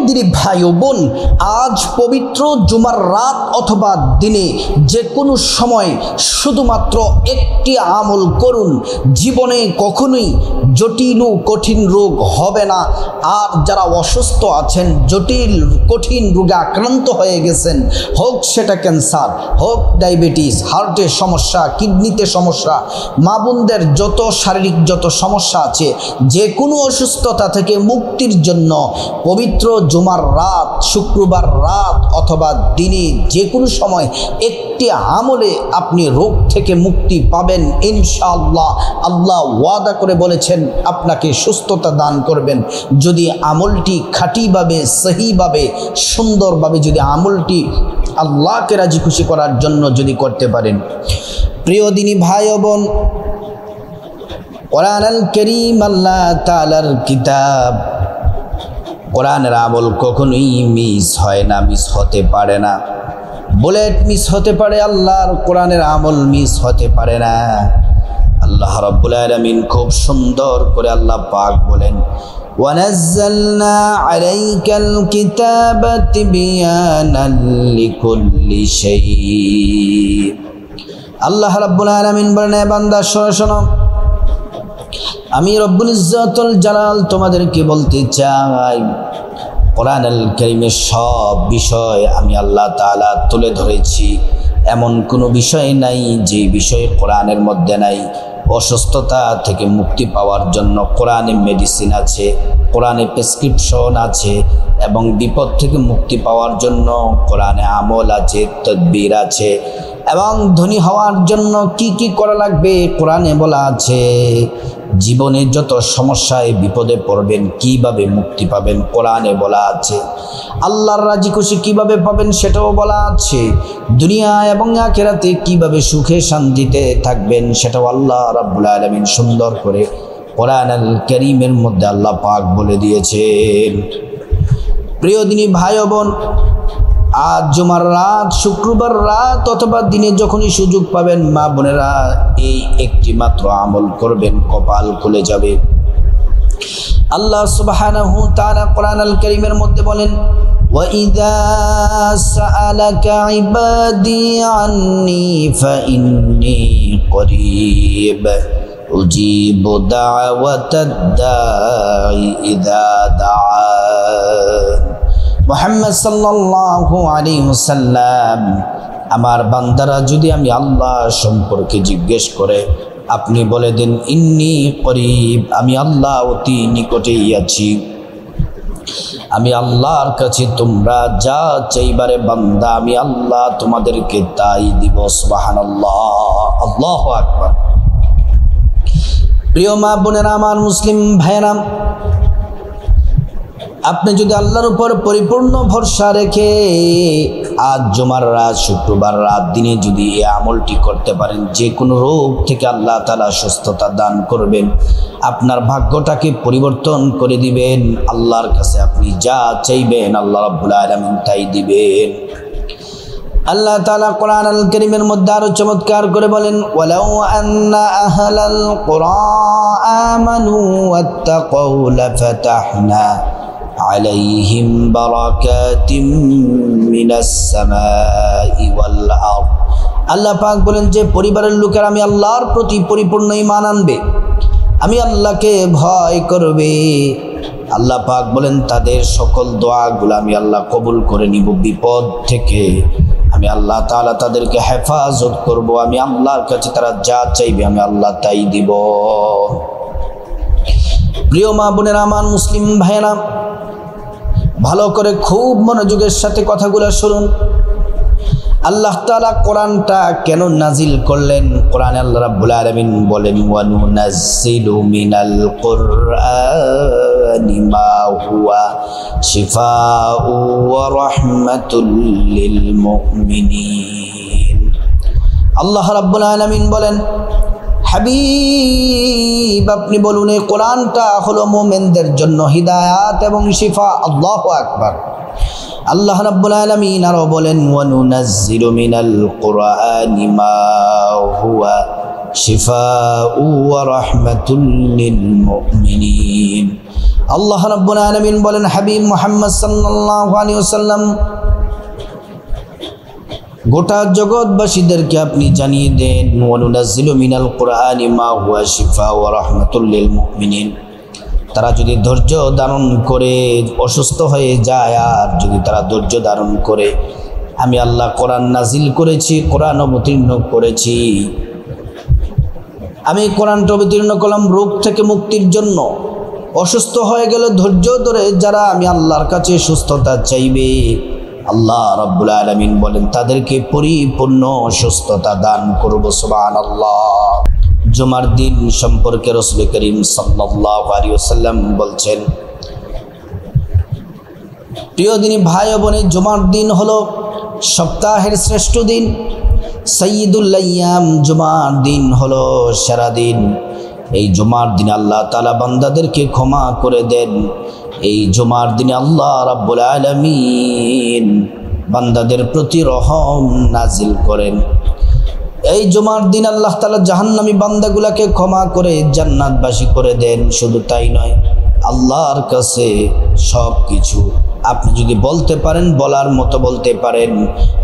দিনী ভাই ও বোন, আজ পবিত্র জুমার রাত অথবা দিনে যে কোনো সময় শুধুমাত্র একটি আমল করুন, জীবনে কখনোই জটিল ও কঠিন রোগ হবে না। আর যারা অসুস্থ আছেন, জটিল কঠিন রোগে আক্রান্ত হয়ে গেছেন, হোক সেটা ক্যান্সার, হোক ডায়াবেটিস, হার্টের সমস্যা, কিডনিতে সমস্যা, মা বোনদের যত শারীরিক যত সমস্যা আছে, যে কোনো অসুস্থতা থেকে মুক্তির জন্য পবিত্র জুমার রাত, শুক্রবার রাত অথবা দিনে যে কোনো সময় একটি আমলে আপনি রোগ থেকে মুক্তি পাবেন ইনশাআল্লাহ। আল্লাহ ওয়াদা করে বলেছেন আপনাকে সুস্থতা দান করবেন যদি আমলটি খাঁটিভাবে, সহিভাবে, সুন্দরভাবে যদি আমলটি আল্লাহকে রাজি খুশি করার জন্য যদি করতে পারেন। প্রিয় দিনী ভাই ও বোন, কোরআনুল কারীম আল্লাহ তাআলার কিতাব, কোরআনের আমল কখনোই মিস হয় না, মিস হতে পারে না। বুলেট মিস হতে পারে, আল্লাহর কোরআনের আমল মিস হতে পারে না। আল্লাহ রাব্বুল আলামিন খুব সুন্দর করে আল্লাহ পাক বলেন, ওয়ানাজ্জালনা আলাইকাল কিতাবা তিবয়ানান লিকুল্লি শাই। আল্লাহ রাব্বুল আলামিন বলেন, বান্দা শোনো, আমি রব্বুল ইজ্জতুল জালাল তোমাদেরকে বলতে চাই, কোরআনুল কারীমের সব বিষয় আমি আল্লাহ তাআলা তুলে ধরেছি। এমন কোনো বিষয় নাই যে বিষয় কোরআনের মধ্যে নাই। অসুস্থতা থেকে মুক্তি পাওয়ার জন্য কোরআনে মেডিসিন আছে, কোরআনে প্রেসক্রিপশন আছে, এবং বিপদ থেকে মুক্তি পাওয়ার জন্য কোরআনে আমল আছে, তদবির আছে, এবং ধনী হওয়ার জন্য কি কি করা লাগবে কোরআনে বলা আছে। জীবনে যত সমস্যায় বিপদে পড়বেন, কিভাবে মুক্তি পাবেন কোরআনে বলা আছে। আল্লাহর রাজি খুশি কিভাবে পাবেন সেটাও বলা আছে। দুনিয়া এবং আখিরাতে কিভাবে সুখে শান্তিতে থাকবেন সেটাও আল্লাহ রাব্বুল আলামিন সুন্দর করে কোরআনুল কারীমের মধ্যে আল্লাহ পাক বলে দিয়েছেন। প্রিয় দিনী ভাই ও বোন, আজ জুমার রাত, শুক্রবার রাত অথবা দিনে যখনই সুযোগ পাবেন, মা বোনেরা এই একটি মাত্র আমল করবেন, কপাল খুলে যাবে। আল্লাহ সুবহানাহু তাআলা কোরআনুল কারীমের মধ্যে বলেন, وَإِذَا سَأَلَكَ عِبَادِي عَنِّي فَإِنِّي قَرِيبٌ أُجِيبُ دَعْوَةَ الدَّاعِ إِذَا دَعَانِ। মুহাম্মদ সাল্লাল্লাহু আলাইহি ওয়াসাল্লাম, আমার বান্দারা যদি আমি আল্লাহ সম্পর্কে জিজ্ঞেস করে, আপনি বলে দেন ইন্নী করিব, আমি আল্লাহ অতি নিকটেই আছি। আমি আল্লাহর কাছে তোমরা যা চাইবারে বান্দা, আমি আল্লাহ তোমাদেরকে তাই দিব। সুবহানাল্লাহ, আল্লাহু আকবার। প্রিয় মা বোনেরা, আমার মুসলিম ভাইয়েরা, আপনি যদি আল্লাহর উপর পরিপূর্ণ ভরসা রেখে আজ জুমার রাত, শুক্রবার রাত, দিনে যদি এই আমলটি করতে পারেন, যে কোনো রোগ থেকে আল্লাহ তাআলা সুস্থতা দান করবেন, আপনার ভাগ্যটাকে পরিবর্তন করে দিবেন। আল্লাহর কাছে আপনি যা চাইবেন আল্লাহ রাব্বুল আলামিন তাই দিবেন। আল্লাহ তাআলা কোরআনুল কারীমের মধ্যে আরো চমৎকার করে বলেন, ওয়ালাউ আন্না আহলাল কুরা আমানু ওয়াত্তাকাউ লাফাতাহনা আলাইহিম বারাকাতিম মিনাস সামাই ওয়াল আরদ। আল্লাহ পাক বলেন যে পরিবারের লোকেরা আমি আল্লাহর প্রতি পরিপূর্ণ ঈমান আনবে, আমি আল্লাহকে ভয় করবে, আল্লাহ পাক বলেন তাদের সকল দোয়াগুলো আমি আল্লাহ কবুল করে নিব। বিপদ থেকে আমি আল্লাহ তাআলা তাদেরকে হেফাজত করব। আমি আল্লাহর কাছে তারা যা চাইবে আমি আল্লাহ তাই দিব। প্রিয় মা বোনেরা, আমার মুসলিম ভাইয়েরা, ভালো করে খুব মনোযোগের সাথে কথাগুলো শুনুন। আল্লাহ তাআলা কোরআনটা কেন নাজিল করলেন? কোরআনে আল্লাহ রাব্বুল আলামিন বলেন, ওয়া নুনাজ্জিলু মিনাল কুরআনি মা হুয়া শিফাউ ওয়া রাহমাতুল লিল মুমিনিন। আল্লাহ রাব্বুল আলামিন বলেন, হাবিব আপনি বলুন এই কোরআনটা হলো মুমিনদের জন্য হিদায়াত এবং শিফা। আল্লাহু আকবার। আল্লাহ রাব্বুল আলামিন আরো বলেন, ওয়া নুনাজ্জিলু মিনাল কুরআনি মা হুয়া শিফাউ ওয়া রাহমাতুল লিল মুমিনিন। আল্লাহ রাব্বুল আলামিন বলেন, হাবিব মুহাম্মদ সাল্লাল্লাহু আলাইহি ওয়াসাল্লাম, গোটা জগৎবাসীদেরকে আপনি জানিয়ে দেন, ওয়ানুনাজ্জিলু মিনাল কুরআনি মা হুয়া শিফা ওয়া রাহমাতুল লিল মুমিনিন। তারা যদি ধৈর্য ধারণ করে অসুস্থ হয়ে যায়, আর যদি তারা ধৈর্য ধারণ করে, আমি আল্লাহ কোরআন নাজিল করেছি, কোরআন অবতীর্ণ করেছি, আমি কোরআনটা অবতীর্ণ করলাম রোগ থেকে মুক্তির জন্য। অসুস্থ হয়ে গেলে ধৈর্য ধরে যারা আমি আল্লাহর কাছে সুস্থতা চাইবে, আল্লাহ রাব্বুল আলামিন বলেন তাদেরকে পরিপূর্ণ সুস্থতা দান করব। সুবহানাল্লাহ। জুমার দিন সম্পর্কে রাসূল করিম সাল্লাল্লাহু আলাইহি ওয়াসাল্লাম বলছেন, প্রিয় দিনী ভাই ও বোন, জুমার দিন হলো সপ্তাহের শ্রেষ্ঠ দিন, সাইয়্যিদুল আইয়াম। জুমার দিন হলো সেরা দিন। এই জুমার দিনে আল্লাহ তাআলা বান্দাদেরকে ক্ষমা করে দেন। এই জুমার দিনে আল্লাহ রাব্বুল আলামিন বান্দাদের প্রতি রহম নাজিল করেন। এই জুমার দিন আল্লাহ তাআলা জাহান্নামী বান্দাগুলোকে ক্ষমা করে জান্নাতবাসী করে দেন। শুধু তাই নয়, আল্লাহর কাছে সব কিছু আপনি যদি বলতে পারেন, বলার মতো বলতে পারেন,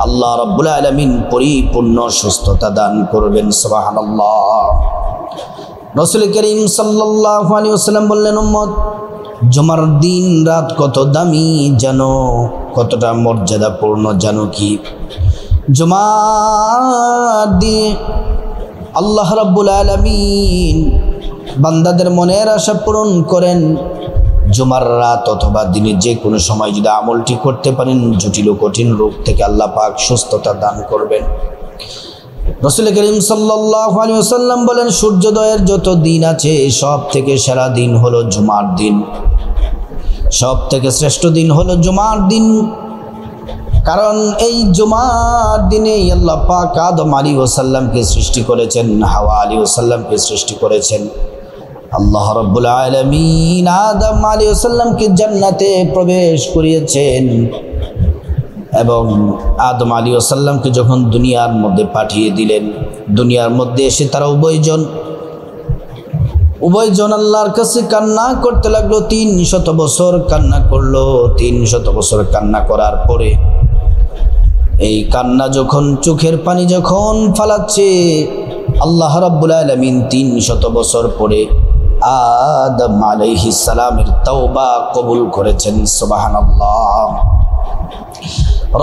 আল্লাহ রাব্বুল আলামিন পরিপূর্ণ সুস্থতা দান করবেন। সুবহানাল্লাহ। রাসূল করিম সাল্লাল্লাহু আলাইহি ওয়াসাল্লাম বললেন, উম্মত, জুমার দিন রাত কত দামি জানো, কতটা মর্যাদাপূর্ণ জানো কি? জুমার দিন আল্লাহ রাব্বুল আলামিন বান্দাদের মনের আশা পূরণ করেন। জুমার রাত অথবা দিনের যে কোনো সময় যদি আমলটি করতে পারেন, জটিল ও কঠিন রোগ থেকে আল্লাহ পাক সুস্থতা দান করবেন। রাসূল করিম সাল্লাল্লাহু আলাইহি ওয়াসাল্লাম বলেন, সূর্যোদয়ের যত দিন আছে সব থেকে সেরা দিন হলো জুমার দিন, সব থেকে শ্রেষ্ঠ দিন হলো জুমার দিন। কারণ এই জুমার দিনে আল্লাহ পাক আদম আলাইহিস সালামকে সৃষ্টি করেছেন, হাওয়া আলাইহিস সালামকে সৃষ্টি করেছেন। আল্লাহ রাব্বুল আলামিন আদম আলাইহিস সালামকে জান্নাতে প্রবেশ করিয়েছেন, এবং আদম আলাইহিস সালামকে যখন দুনিয়ার মধ্যে পাঠিয়ে দিলেন, দুনিয়ার মধ্যে এসে তারা উভয়জন আল্লাহর কাছে কান্না করতে লাগলো। 300 বছর কান্না করলো। 300 বছর কান্না করার পরে এই কান্না যখন, চোখের পানি যখন ফালাচ্ছে, আল্লাহ রাব্বুল আলামিন 300 বছর পরে আদম আলাইহিস সালামের তওবা কবুল করেছেন। সুবহানাল্লাহ।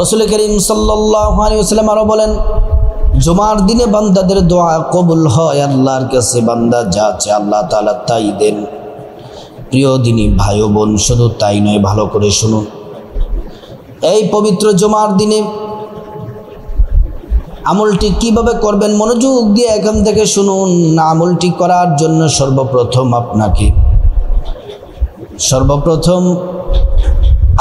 রাসূল করিম সাল্লাল্লাহু আলাইহি ওয়াসাল্লাম আরো বলেন, জুমার দিনে বান্দাদের দোয়া কবুল হয়। আল্লাহর কাছে বান্দা যা চায় আল্লাহ তাআলা তাই দেন। প্রিয় দিনী ভাই ও বোন, শুধু তাই নয়, ভালো করে শুনুন। এই পবিত্র জুমার দিনে আমলটি কিভাবে করবেন, মনোযোগ দিয়ে এখান থেকে শুনুন। আমলটি করার জন্য সর্বপ্রথম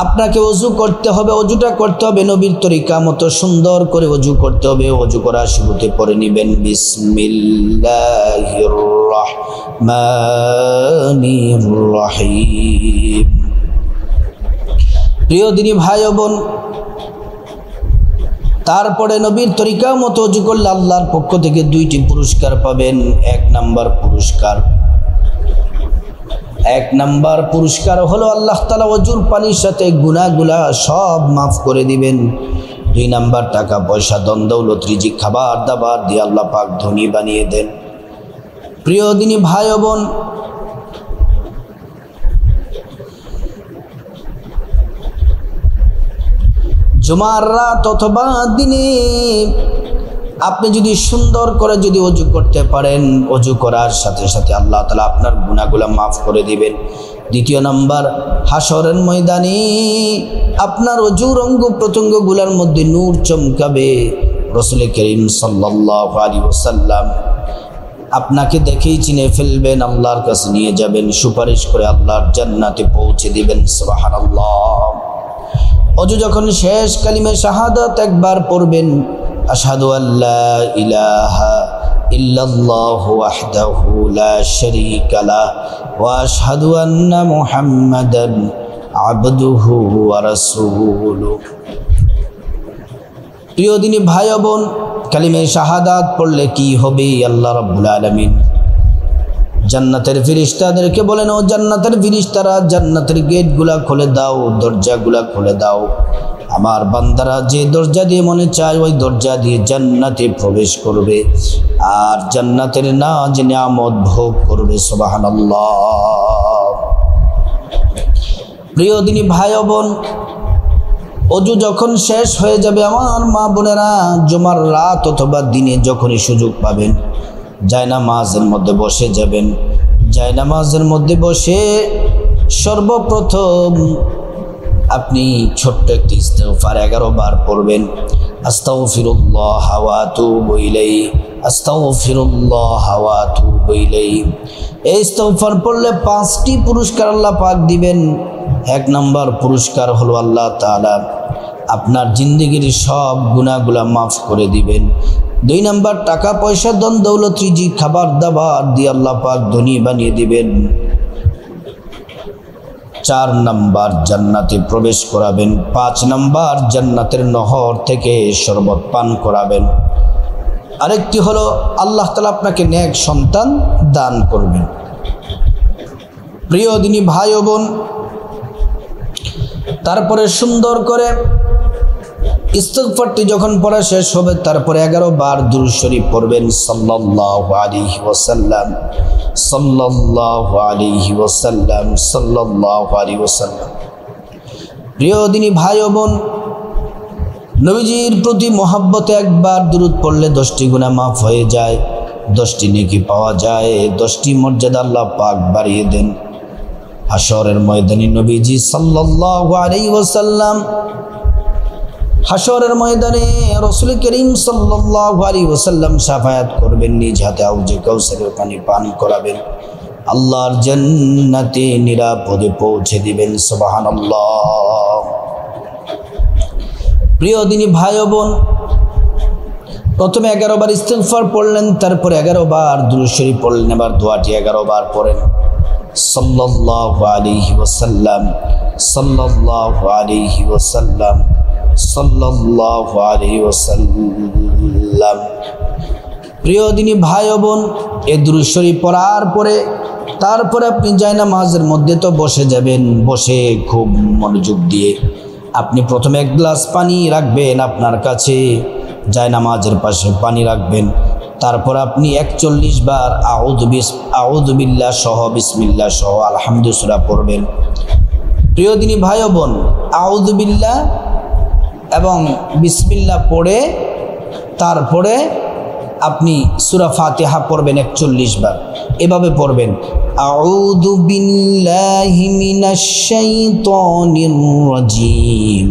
আপনাকে ওযু করতে হবে। ওযুটা করতে হবে নবীর তরিকা মতো, সুন্দর করে ওযু করতে হবে। ওযু করার শুরুতে পড়ে নেবেন বিসমিল্লাহির রহমানির রহিম। প্রিয় দিনী ভাই ও বোন, তারপরে নবীর তরিকা মতো ওযু করলে আল্লাহর পক্ষ থেকে 2টি পুরস্কার পাবেন। এক নাম্বার পুরস্কার হলো আল্লাহ তাআলা ওযুর পানির সাথে গুনাহগুলা সব মাফ করে দিবেন। 2 নাম্বার, টাকা পয়সা ধন দৌলত রিজিক খাবার দাবার দিয়ে আল্লাহ পাক ধনী বানিয়ে দেন। প্রিয় দিনী ভাই ও বোন, জুমার রাত অথবা দিনে আপনি যদি সুন্দর করে যদি ওযু করতে পারেন, ওযু করার সাথে সাথে আল্লাহ তাআলা আপনার গুনাহগুলো মাফ করে দিবেন। দ্বিতীয় নাম্বার, হাসরের ময়দানে আপনার ওযুর অঙ্গ প্রত্যঙ্গগুলোর মধ্যে নূর চমকাবে। রাসূল করিম সাল্লাল্লাহু আলাইহি ওয়াসাল্লাম আপনাকে দেখেই চিনে ফেলবেন, আল্লাহর কাছে নিয়ে যাবেন, সুপারিশ করে আল্লাহর জান্নাতে পৌঁছে দিবেন। সুবহানাল্লাহ। ওযু যখন শেষ কালিমা শাহাদাত একবার পড়বেন, আশহাদু আল্লা ইলাহা ইল্লাল্লাহু ওয়াহদাহু লা শারীকা লাহু ওয়া আশহাদু আন্না মুহাম্মাদান আবদুহু ওয়া রাসূলুহু। প্রিয় দিনী ভাই বোন, কালিমা শাহাদাত পড়লে কি হবে? আল্লাহ রাব্বুল আলামিন জান্নাতের ফেরেশতাদেরকে বলেন, ও জান্নাতের ফেরেশতারা, জান্নাতের গেটগুলা খুলে দাও, দরজাগুলা খুলে দাও। আমার বান্দারা যে দরজা দিয়ে মনে চায় ওই দরজা দিয়ে জান্নাতে প্রবেশ করবে আর জান্নাতের নাজ নিয়ামত ভোগ করবে। সুবহানাল্লাহ। প্রিয় দিনী ভাই ও বোন, অজু যখন শেষ হয়ে যাবে আমার মা বোনেরা, জুমার রাত অথবা দিনে যখনই সুযোগ পাবেন জায়নামাজের মধ্যে বসে যাবেন। জায়নামাজের মধ্যে বসে সর্বপ্রথম আপনি ছোট্ট একটি ইস্তিগফার 11 বার পড়বেন। আস্তাগফিরুল্লাহ ওয়া আতুবু ইলাইহি, আস্তাগফিরুল্লাহ ওয়া আতুবু ইলাইহি। এই ইস্তিগফার পড়লে 5টি পুরস্কার আল্লাহ পাক দিবেন। 1 নম্বর পুরস্কার হলো আল্লাহ তাআলা আপনার জিন্দেগির সব গুনাহগুলা মাফ করে দিবেন। 2 নম্বর টাকা পয়সা ধন দৌলত রিজিক খাবার দাবার দিয়ে আল্লাহ পাক ধনী বানিয়ে দিবেন। 4 নম্বর জান্নাতে প্রবেশ করাবেন। 5 নম্বর জান্নাতের নহর থেকে শরবত পান করাবেন। আরেকটি হলো আল্লাহ তাআলা আপনাকে নেক সন্তান দান করবেন। প্রিয় দিনী ভাই ও বোন, তারপরে সুন্দর করে ইস্তিগফারটি যখন পড়া শেষ হবে তারপরে 11 বার দুরূদ শরীফ পড়বেন। সাল্লাল্লাহু আলাইহি ওয়াসাল্লাম, সাল্লাল্লাহু আলাইহি ওয়াসাল্লাম, সাল্লাল্লাহু আলাইহি ওয়াসাল্লাম। প্রিয় দিনী ভাই ও বোন, নবীজির প্রতি মহব্বতে একবার দুরূদ পড়লে 10টি গুনাহ মাফ হয়ে যায়, 10টি নেকি পাওয়া যায়, 10টি মর্যাদা আল্লাহ পাক বাড়িয়ে দেন। হাশরের ময়দানে নবীজি সাল্লাল্লাহু আলাইহি ওয়াসাল্লাম হাশরের ময়দানে রাসূল করিম সাল্লাল্লাহু আলাইহি ওয়াসাল্লাম শাফায়াত করবেন, নিজ হাতে হাউজে কাউসারের পানি পান করাবেন, আল্লাহর জান্নাতে নিরাপদে পৌঁছে দিবেন। সুবহানাল্লাহ। প্রিয় দিনী ভাই ও বোন, প্রথমে 11 বার ইস্তিগফার পড়লেন, তারপরে 11 বার দুরূদ শরীফ পড়লেন, এবার দোয়াটি 11 বার পড়েন। সাল্লাল্লাহু আলাইহি ওয়াসাল্লাম, সাল্লাল্লাহু আলাইহি ওয়াসাল্লাম, সাল্লাল্লাহু আলাইহি ওয়াসাল্লাম। প্রিয় দিনী ভাই ও বোন, এই দুরূদ শরীফ পড়ার পরে তারপরে আপনি জায়নামাজের মধ্যে তো বসে যাবেন। বসে খুব মনোযোগ দিয়ে আপনি প্রথমে 1 গ্লাস পানি রাখবেন আপনার কাছে, জায়নামাজের পাশে পানি রাখবেন। তারপর আপনি 41 বার আউযু বিল্লাহ সহ বিসমিল্লাহ সহ আলহামদুলিল্লাহ সূরা পড়বেন। প্রিয় দিনী ভাই ও বোন, আউযু বিল্লাহ এবং বিসমিল্লাহ পড়ে তারপরে আপনি সূরা ফাতিহা পড়বেন 41 বার। এভাবে পড়বেন, আউযু বিল্লাহি মিনাশ শাইতানির রাজীম,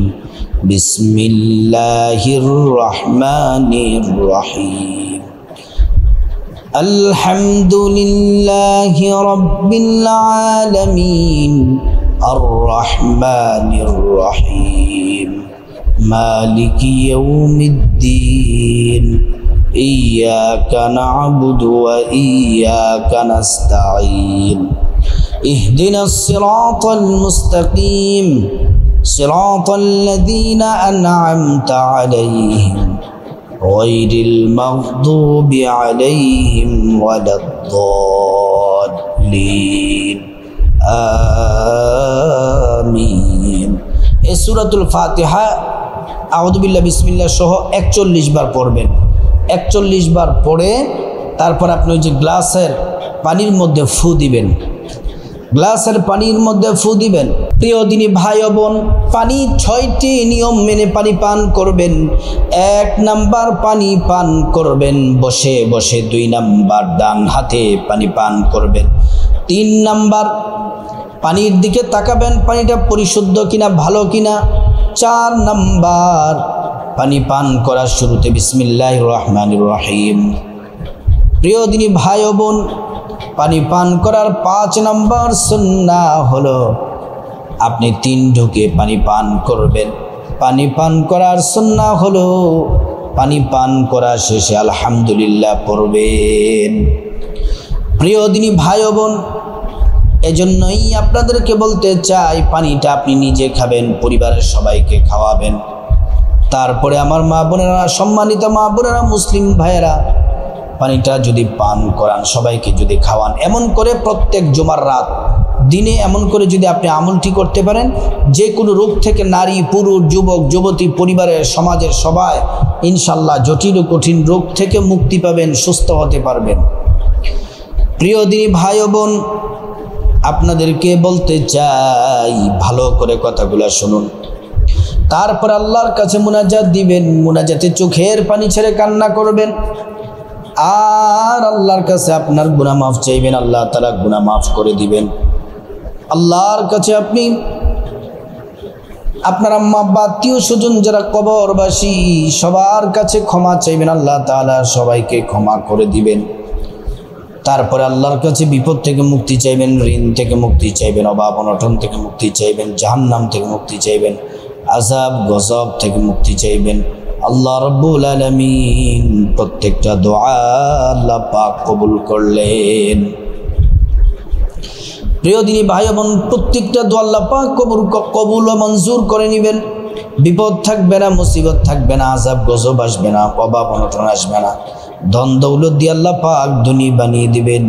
বিসমিল্লাহির রহমানির রহিম, আলহামদুলিল্লাহি রাব্বিল আলামিন, আর রহমানির রহিম, মালিকি ইয়াউমিদ্দিন, ইয়্যাকা না'বুদু ওয়া ইয়্যাকা নাস্তাঈন, ইহদিনাস সিরাতাল মুস্তাকিম, সিরাতাল লাযীনা আন'আমতা আলাইহিম গায়রিল মাগদুবি আলাইহিম ওয়ালাদ-দাল্লিন, আমিন। এই সূরাতুল ফাতিহা আউযু বিল্লাহি বিসমিল্লাহ সহ 41 বার পড়বেন। 41 বার পড়ে তারপর আপনি ওই যে গ্লাসের পানির মধ্যে ফু দিবেন, গ্লাসের পানির মধ্যে ফু দিবেন। প্রিয় দিনী ভাই ও বোন, পানি 6টি নিয়ম মেনে পানি পান করবেন। 1 নাম্বার পানি পান করবেন বসে বসে, 2 নাম্বার ডান হাতে পানি পান করবেন, 3 নাম্বার পানির দিকে তাকাবেন পানিটা পরিশুদ্ধ কিনা, ভালো কিনা, 4 নাম্বার পানি পান করার শুরুতে বিসমিল্লাহির রহমানির রহিম। প্রিয় দিনী ভাই ও বোন, পানি পান করার 5 নাম্বার সুন্নাহ হলো আপনি 3 ঢোকে পানি পান করবেন। পানি পান করার সুন্নাহ হলো পানি পান করা শেষে আলহামদুলিল্লাহ পড়বেন। প্রিয় দিনী ভাই ও বোন, এজন্যই আপনাদেরকে বলতে চাই পানিটা আপনি নিজে খাবেন, পরিবারের সবাইকে খাওয়াবেন। তারপরে আমার মা বোনেরা, সম্মানিত মা বোনেরা, মুসলিম ভাইয়েরা, পানিটা যদি পান করান, সবাইকে যদি খাওয়ান, এমন করে প্রত্যেক জুমার রাত দিনে এমন করে যদি আপনি আমলটি করতে পারেন, যে কোনো রোগ থেকে নারী, পুরুষ, যুবক, যুবতী, পরিবারের, সমাজের সবাই ইনশাল্লাহ জটিল ও কঠিন রোগ থেকে মুক্তি পাবেন, সুস্থ হতে পারবেন। প্রিয় দিনী ভাই ও বোন, আপনাদেরকে বলতে চাই, ভালো করে কথাগুলো শুনুন। তারপর আল্লাহর কাছে মুনাজাত দিবেন, মুনাজাতে চোখের পানি ছেড়ে কান্না করবেন, আর আল্লাহর কাছে আপনার গুনাহ মাফ চাইবেন। আল্লাহ তাআলা গুনাহ মাফ করে দিবেন। আল্লাহর কাছে আপনি আপনার আম্মা আব্বা, আত্মীয় স্বজন যারা কবরবাসী, সবার কাছে ক্ষমা চাইবেন। আল্লাহ তাআলা সবাইকে ক্ষমা করে দিবেন। তারপরে আল্লাহর কাছে বিপদ থেকে মুক্তি চাইবেন, ঋণ থেকে মুক্তি চাইবেন, অভাব অনটন থেকে মুক্তি চাইবেন, জাহান্নাম থেকে মুক্তি চাইবেন, আযাব গজব থেকে মুক্তি চাইবেন। আল্লাহ রাব্বুল আলামিন প্রত্যেকটা দোয়া আল্লাহ পাক কবুল করলেন। প্রিয় দিনী ভাই বোন, প্রত্যেকটা দোয়া আল্লাহ পাক কবুল ও মঞ্জুর করে নেবেন। বিপদ থাকবে না, মুসিবত থাকবে না, আযাব গজব আসবে না, অভাব অনটন আসবে না, ধন দৌলত দিয়ে আল্লাহ পাক ধনী বানিয়ে দিবেন।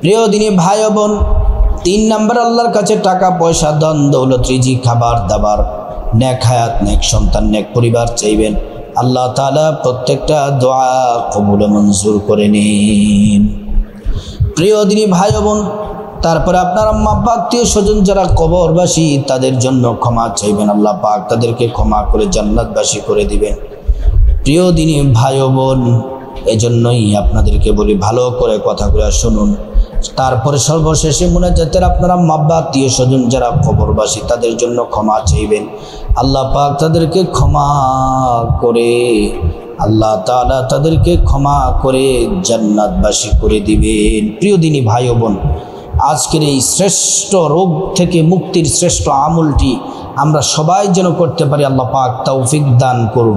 প্রিয় দিনী ভাই বোন, 3 নাম্বার আল্লাহর কাছে টাকা পয়সা, ধন দৌলত, রিজিক, খাবার দাবার, নেক হায়াত, নেক সন্তান, নেক পরিবার চাইবেন। আল্লাহ তাআলা প্রত্যেকটা দোয়া কবুল ও মঞ্জুর করে নিন। প্রিয় দিনী ভাই বোন, তারপরে আপনার আম্মা আব্বা, আত্মীয় স্বজন যারা কবরবাসী, তাদের জন্য ক্ষমা চাইবেন। আল্লাহ পাক তাদেরকে ক্ষমা করে জান্নাতবাসী করে দিবেন। প্রিয় দিনী ভাই বোন, এজন্যই আপনাদেরকে বলি, ভালো করে কথাগুলো শুনুন। তারপরে সর্বশেষে মুনাজাতের আপনার আম্মা আব্বা, আত্মীয় স্বজন যারা কবরবাসী, তাদের জন্য ক্ষমা চাইবেন। আল্লাহ পাক তাদেরকে ক্ষমা করে, আল্লাহ তাআলা তাদেরকে ক্ষমা করে জান্নাতবাসী করে দিবেন। প্রিয় দিনী ভাই বোন, আজকের এই শ্রেষ্ঠ রোগ থেকে মুক্তির শ্রেষ্ঠ আমলটি আমরা সবাই যেন করতে পারি। আল্লাহ পাক তৌফিক দান করুন।